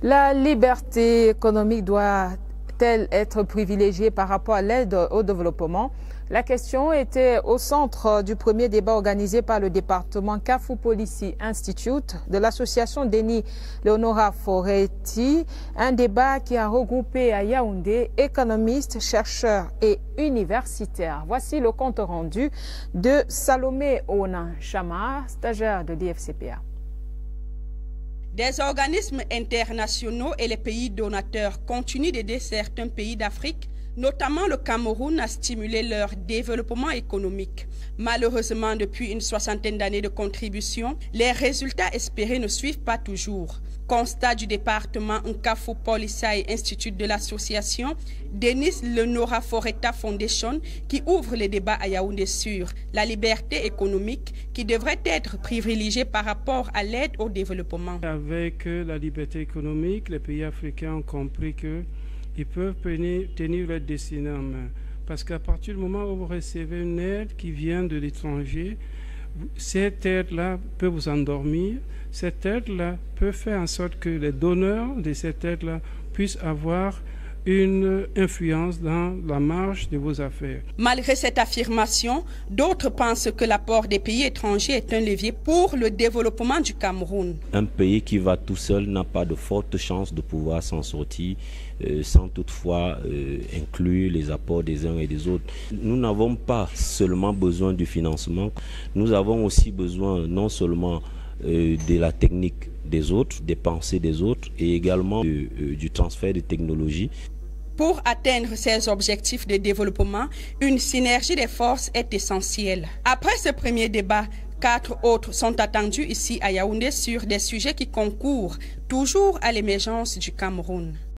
La liberté économique doit-elle être privilégiée par rapport à l'aide au développement? La question était au centre du premier débat organisé par le département Kafou Policy Institute de l'association Denis Leonora Foretti, un débat qui a regroupé à Yaoundé économistes, chercheurs et universitaires. Voici le compte rendu de Salomé Onan Chama, stagiaire de l'IFCPA. Des organismes internationaux et les pays donateurs continuent d'aider certains pays d'Afrique, notamment le Cameroun, à stimuler leur développement économique. Malheureusement, depuis une soixantaine d'années de contribution, les résultats espérés ne suivent pas toujours. Constat du département Nkafou Policy Institute de l'association Denis Leonora Foretti Foundation qui ouvre les débats à Yaoundé sur la liberté économique qui devrait être privilégiée par rapport à l'aide au développement. Avec la liberté économique, les pays africains ont compris qu'ils peuvent tenir leur destinée en main. Parce qu'à partir du moment où vous recevez une aide qui vient de l'étranger, cette aide-là peut vous endormir. Cette aide-là peut faire en sorte que les donneurs de cette aide-là puissent avoir une influence dans la marge de vos affaires. Malgré cette affirmation, d'autres pensent que l'apport des pays étrangers est un levier pour le développement du Cameroun. Un pays qui va tout seul n'a pas de fortes chances de pouvoir s'en sortir sans toutefois inclure les apports des uns et des autres. Nous n'avons pas seulement besoin du financement, nous avons aussi besoin non seulement de la technique des autres, des pensées des autres et également du transfert de technologies. Pour atteindre ces objectifs de développement, une synergie des forces est essentielle. Après ce premier débat, 4 autres sont attendus ici à Yaoundé sur des sujets qui concourent toujours à l'émergence du Cameroun.